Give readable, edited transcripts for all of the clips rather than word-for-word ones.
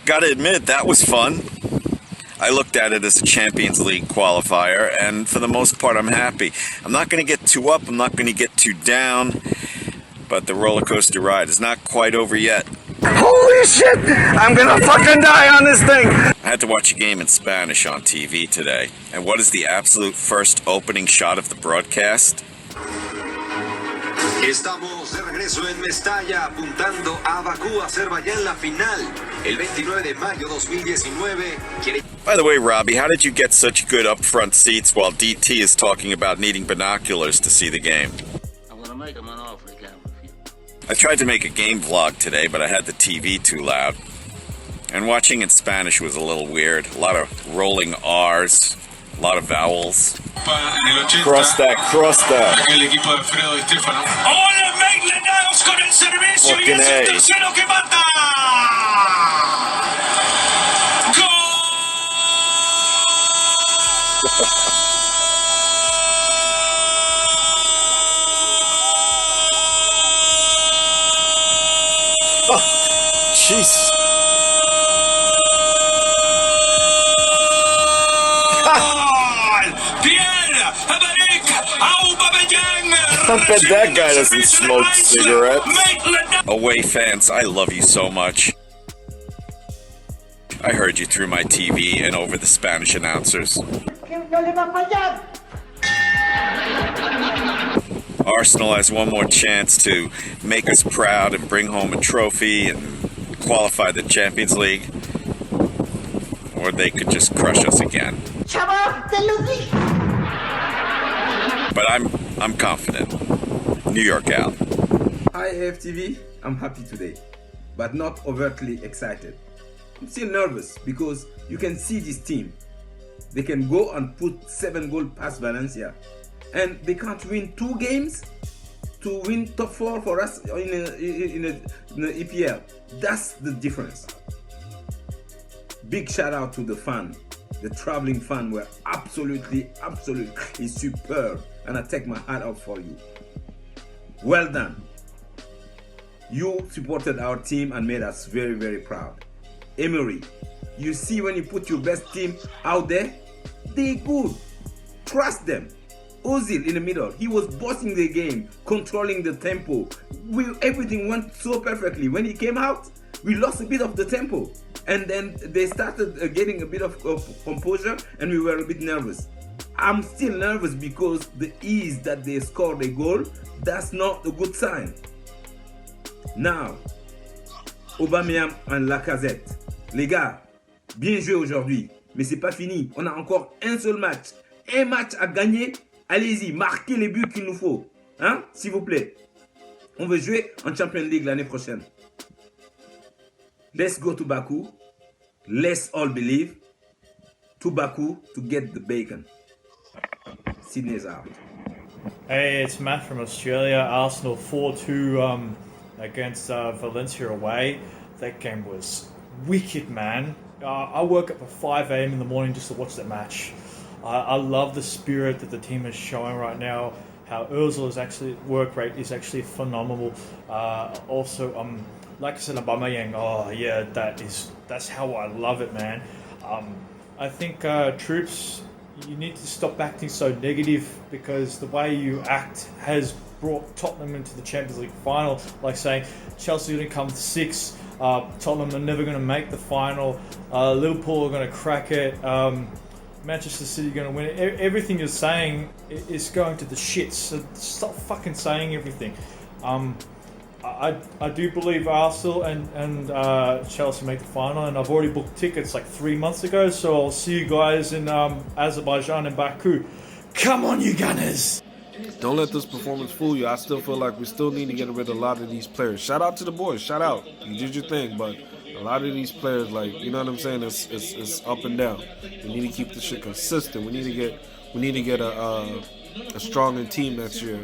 Gotta admit, that was fun. I looked at it as a Champions League qualifier, and for the most part, I'm happy. I'm not going to get too up, I'm not going to get too down, but the roller coaster ride is not quite over yet. Holy shit! I'm gonna fucking die on this thing! I had to watch a game in Spanish on TV today, and what is the absolute first opening shot of the broadcast? Estamos de regreso en Mestalla, apuntando a Bakú, Azerbaiyán, la final. El 29 de mayo 2019. By the way, Robbie, how did you get such good up-front seats while DT is talking about needing binoculars to see the game? I'm gonna make him an offer again. I tried to make a game vlog today, but I had the TV too loud. And watching in Spanish was a little weird. A lot of rolling R's, a lot of vowels. Cross that, cross that. El equipo de Fredo y Stefano. ¡Hola, Maitland con el servicio! Fucking ¡Y es el A. tercero que mata! ¡Gol! Jeez. I bet that guy doesn't smoke cigarettes. Away fans, I love you so much. I heard you through my TV and over the Spanish announcers. Arsenal has one more chance to make us proud and bring home a trophy and qualify the Champions League. Or they could just crush us again. But I'm confident. New York out. Hi AFTV, I'm happy today, but not overtly excited. I'm still nervous because you can see this team. They can go and put 7 goals past Valencia, and they can't win 2 games to win top 4 for us in the EPL. That's the difference. Big shout out to the fan. The traveling fan were absolutely superb, and I take my hat off for you. Well done. You supported our team and made us very proud. Emery, you see when you put your best team out there, they good. Trust them. Ozil in the middle, he was bossing the game, controlling the tempo. Everything went so perfectly. When he came out, we lost a bit of the tempo. And then they started getting a bit of composure, and we were a bit nervous. I'm still nervous because the ease that they scored a goal, that's not a good sign. Now, Aubameyang and Lacazette. Les gars, bien joué aujourd'hui, mais c'est pas fini. On a encore un seul match. Un match à gagner. Allez-y, marquez les buts qu'il nous faut. Hein, s'il vous plaît. On veut jouer en Champions League l'année prochaine. Let's go to Baku. Let's all believe. To Baku to get the bacon. Sydney's out. Hey, it's Matt from Australia. Arsenal 4-2 against Valencia away. That game was wicked, man. I woke up at 5 a.m. in the morning just to watch that match. I love the spirit that the team is showing right now. How Ozil's work rate is actually phenomenal. Also, like I said, Aubameyang. Oh yeah, that's how I love it, man. I think troops, you need to stop acting so negative, because the way you act has brought Tottenham into the Champions League final. Like saying Chelsea are going to come 6th, Tottenham are never going to make the final, Liverpool are going to crack it, Manchester City are going to win it. Everything you're saying is going to the shits. So stop fucking saying everything. I do believe Arsenal and Chelsea make the final, and I've already booked tickets like 3 months ago, so I'll see you guys in Azerbaijan and Baku. Come on, you Gunners! Don't let this performance fool you. I still feel like we still need to get rid of a lot of these players. Shout out to the boys. Shout out. You did your thing, but a lot of these players, like, you know what I'm saying, it's up and down. We need to keep this shit consistent. We need to get a stronger team next year.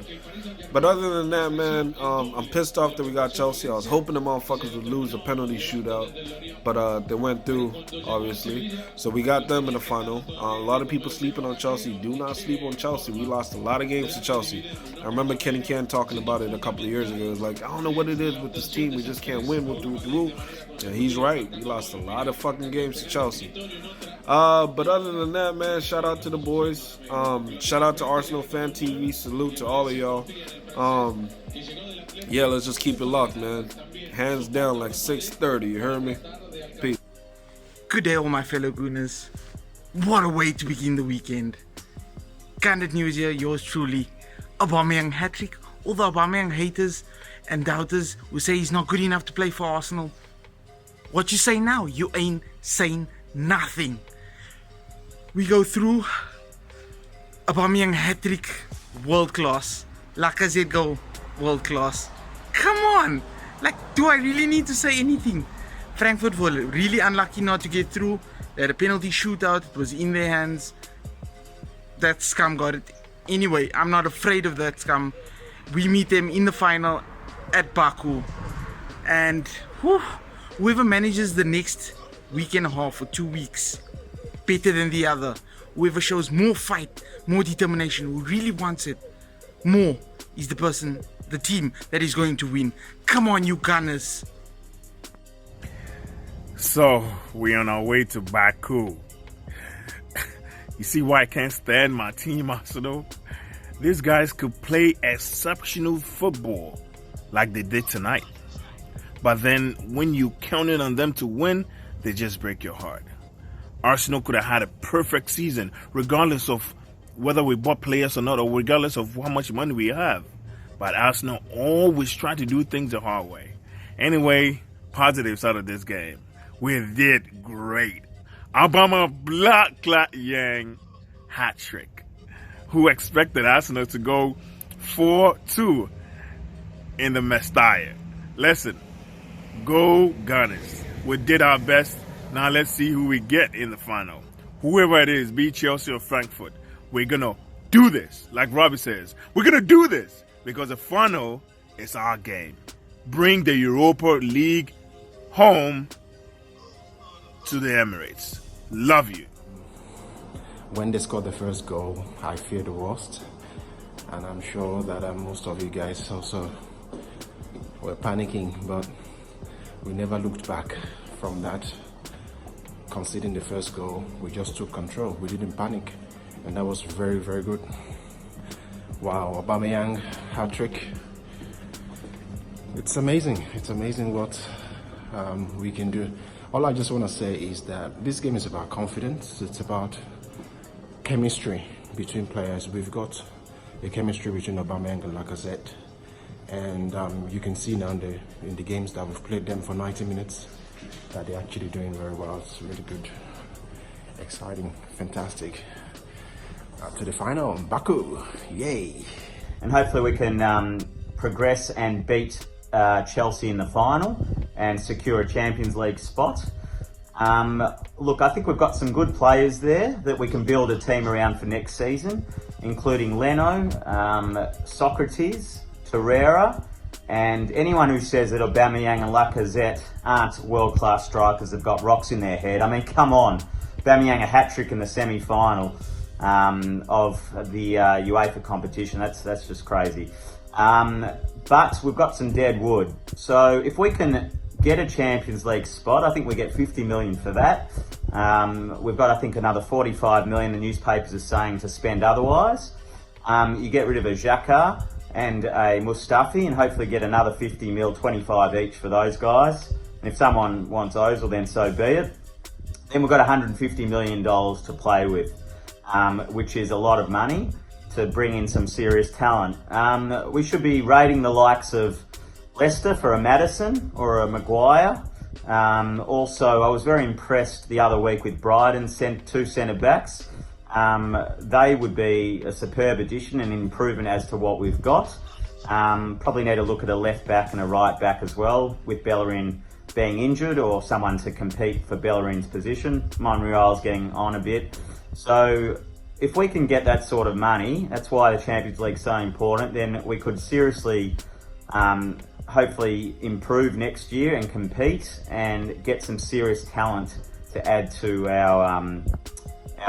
But other than that, man, I'm pissed off that we got Chelsea. I was hoping the motherfuckers would lose a penalty shootout, but they went through, obviously. So we got them in the final. A lot of people sleeping on Chelsea. Do not sleep on Chelsea. We lost a lot of games to Chelsea. I remember Kenny Can talking about it a couple of years ago. It was like, I don't know what it is with this team. We just can't win with the rule. And he's right. We lost a lot of fucking games to Chelsea. But other than that, man, shout out to the boys. Shout out to Arsenal Fan TV. Salute to all of y'all. Yeah, let's just keep it locked, man. Hands down like 6:30. You heard me? Peace. Good day, all my fellow Gooners. What a way to begin the weekend. Candid news here, yours truly. Aubameyang hat-trick. All the Aubameyang haters and doubters who say he's not good enough to play for Arsenal. What you say now? You ain't saying nothing. We go through Aubameyang hat-trick, world class. Lacazette goal, world class. Come on! Like, do I really need to say anything? Frankfurt were really unlucky not to get through. They had a penalty shootout. It was in their hands. That scum got it. Anyway, I'm not afraid of that scum. We meet them in the final at Baku. And whoever manages the next week and a half or 2 weeks better than the other, whoever shows more fight, more determination, who really wants it more, is the person, the team that is going to win. Come on, you Gunners. So, we're on our way to Baku. You see why I can't stand my team, Arsenal? These guys could play exceptional football like they did tonight. But then, when you counted on them to win, they just break your heart. Arsenal could have had a perfect season, regardless of whether we bought players or not, or regardless of how much money we have. But Arsenal always try to do things the hard way. Anyway, positives out of this game. We did great. Aubameyang hat-trick. Who expected Arsenal to go 4-2 in the Mestalla? Listen, go Gunners. We did our best. Now let's see who we get in the final. Whoever it is, be Chelsea or Frankfurt, we're going to do this. Like Robbie says, we're going to do this because the final is our game. Bring the Europa League home to the Emirates. Love you. When they scored the first goal, I feared the worst. And I'm sure that most of you guys also were panicking, but we never looked back from that. Conceding the first goal, we just took control. We didn't panic, and that was very, very good. Wow, Aubameyang hat-trick. It's amazing. It's amazing what we can do. All I just want to say is that this game is about confidence. It's about chemistry between players. We've got a chemistry between Aubameyang and Lacazette, and you can see now in the games that we've played them for 90 minutes that they're actually doing very well. It's really good, exciting, fantastic. Up to the final, Baku, yay! And hopefully we can progress and beat Chelsea in the final and secure a Champions League spot. Look, I think we've got some good players there that we can build a team around for next season, including Leno, Socrates, Torreira, and anyone who says that Aubameyang and Lacazette aren't world-class strikers have got rocks in their head. I mean, come on. Aubameyang a hat-trick in the semi-final of the UEFA competition. That's just crazy. But we've got some dead wood. So if we can get a Champions League spot, I think we get 50 million for that. We've got, I think, another 45 million the newspapers are saying to spend otherwise. You get rid of a Xhaka and a Mustafi and hopefully get another 50 mil, 25 each for those guys. And if someone wants Ozil, then so be it. Then we've got $150 million to play with, which is a lot of money to bring in some serious talent. We should be rating the likes of Leicester for a Maddison or a Maguire. Also, I was very impressed the other week with Brighton, two centre-backs. They would be a superb addition and improvement as to what we've got. Probably need to look at a left-back and a right-back as well, with Bellerin being injured or someone to compete for Bellerin's position. Monreal's getting on a bit. So if we can get that sort of money, that's why the Champions League's so important, then we could seriously, hopefully improve next year and compete and get some serious talent to add to our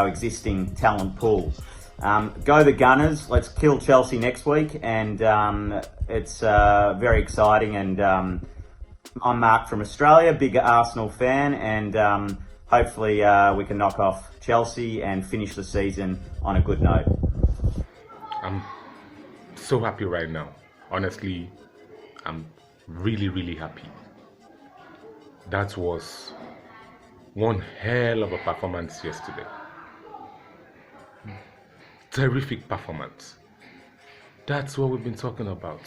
existing talent pool. Go the Gunners. Let's kill Chelsea next week, and it's very exciting. And I'm Mark from Australia, big Arsenal fan, and hopefully we can knock off Chelsea and finish the season on a good note. I'm so happy right now. Honestly, I'm really happy. That was one hell of a performance yesterday. Terrific performance. That's what we've been talking about.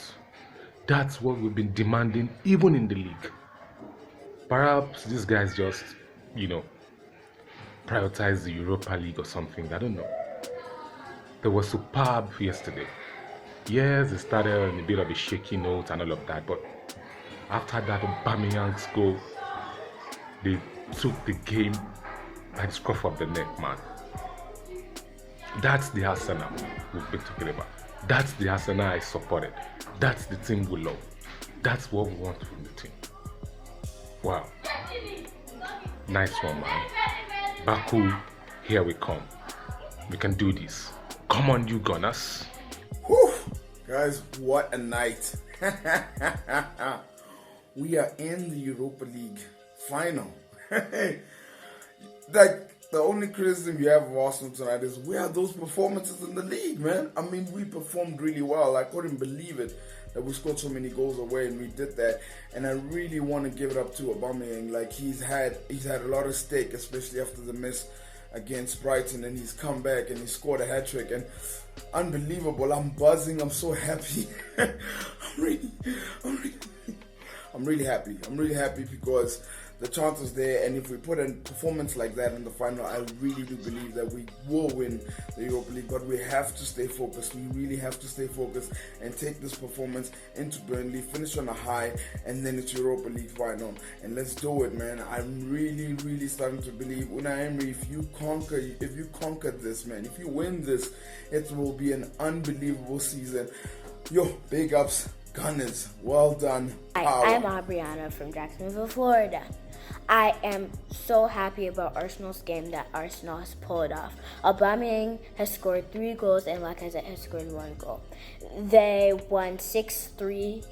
That's what we've been demanding even in the league. Perhaps these guys just, prioritize the Europa League or something. I don't know. They were superb yesterday. Yes, it started on a bit of a shaky note and all of that, but after that Aubameyang's goal, they took the game by the scruff of the neck, man. That's the Arsenal we've been talking about. That's the Arsenal I supported. That's the team we love. That's what we want from the team. Wow. Nice one, man. Baku, here we come. We can do this. Come on, you Gunners. Whew. Guys, what a night. We are in the Europa League final. Like, the only criticism you have of Arsenal tonight is where are those performances in the league, man? I mean, we performed really well. I couldn't believe it that we scored so many goals away, and we did that. And I really want to give it up to Aubameyang. Like, he's had a lot of stake, especially after the miss against Brighton, and he's come back and he scored a hat-trick, and unbelievable. I'm buzzing. I'm so happy. I'm really happy. I'm really happy because the chance was there, and if we put a performance like that in the final, I really do believe that we will win the Europa League. But we have to stay focused. We really have to stay focused and take this performance into Burnley, finish on a high, and then it's Europa League final. And let's do it, man. I'm really starting to believe, Unai Emery, if you conquer this, man, if you win this, it will be an unbelievable season. Yo, big ups, Gunners. Well done. Hi, I'm Aubriana from Jacksonville, Florida. I am so happy about Arsenal's game that Arsenal has pulled off. Aubameyang has scored 3 goals and Lacazette has scored 1 goal. They won 6-3,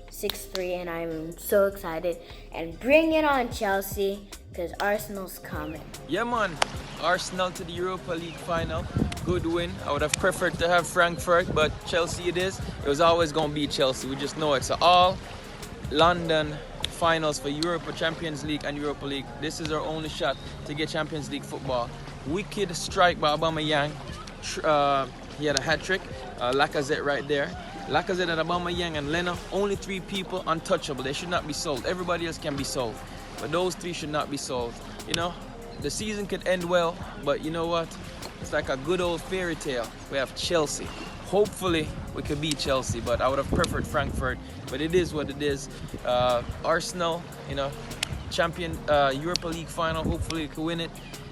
and I'm so excited. And bring it on, Chelsea, because Arsenal's coming. Yeah, man. Arsenal to the Europa League final. Good win. I would have preferred to have Frankfurt, but Chelsea it is. It was always going to be Chelsea. We just know it. So all London finals for Europa Champions League and Europa League. This is our only shot to get Champions League football. Wicked strike by Aubameyang. He had a hat-trick. Lacazette right there. Lacazette and Aubameyang and Leno, only 3 people untouchable. They should not be sold. Everybody else can be sold, but those 3 should not be sold. The season could end well, but you know what? It's like a good old fairy tale. We have Chelsea. Hopefully we could beat Chelsea, but I would have preferred Frankfurt. But it is what it is. Arsenal, champion Europa League final. Hopefully we can win it.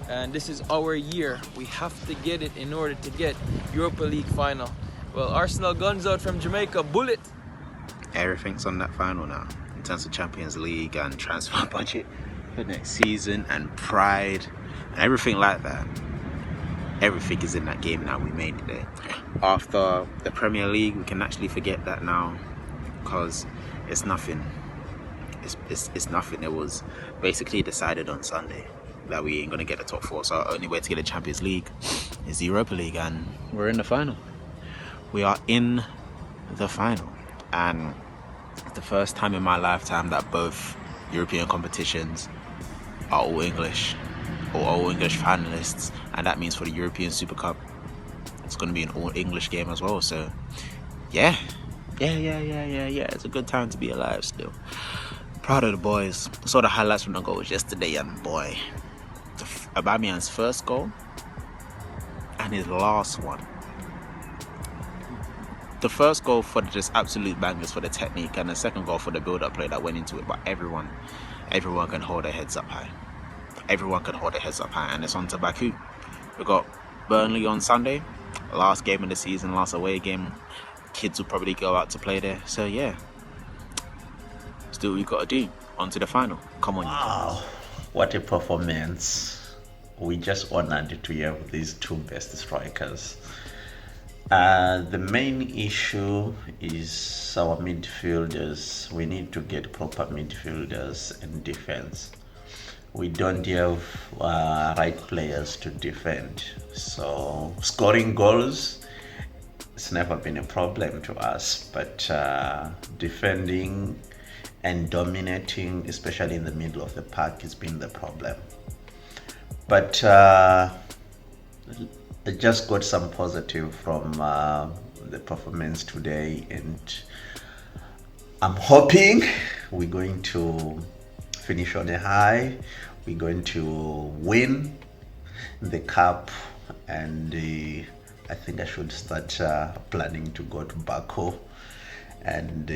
And this is our year. We have to get it in order to get Europa League final. Well, Arsenal guns out from Jamaica. Bullet. Everything's on that final now in terms of Champions League and transfer budget for next season and pride and everything like that. Everything is in that game now. We made it there. After the Premier League, we can actually forget that now because it's nothing. It's nothing. It was basically decided on Sunday that we ain't gonna get the top 4. So our only way to get the Champions League is the Europa League, and we're in the final. We are in the final, and it's the first time in my lifetime that both European competitions are all English, or all English finalists, and that means for the European Super Cup it's going to be an all English game as well. So yeah, it's a good time to be alive still. Proud of the boys. I saw the highlights from the goals yesterday, and boy, Aubameyang's first goal and his last one. The first goal for the just absolute bangers for the technique, and the second goal for the build-up play that went into it. But everyone can hold their heads up high. Everyone can hold their heads up high, and it's on to Baku. We got Burnley on Sunday, last game of the season, last away game. Kids will probably go out to play there. So yeah, let's do what we've got to do. On to the final. Come on. Wow, what a performance. We just honored to have these two best strikers. The main issue is our midfielders. We need to get proper midfielders and defense. We don't have right players to defend. So scoring goals, it's never been a problem to us, but defending and dominating, especially in the middle of the park, has been the problem. But I just got some positive from the performance today, and I'm hoping we're going to finish on a high. We're going to win the cup, and I think I should start planning to go to Baku. And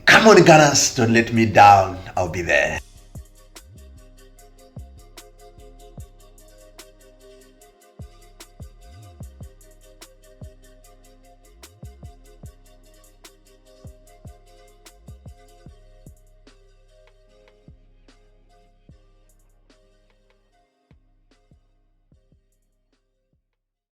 come on, Gunners, don't let me down. I'll be there.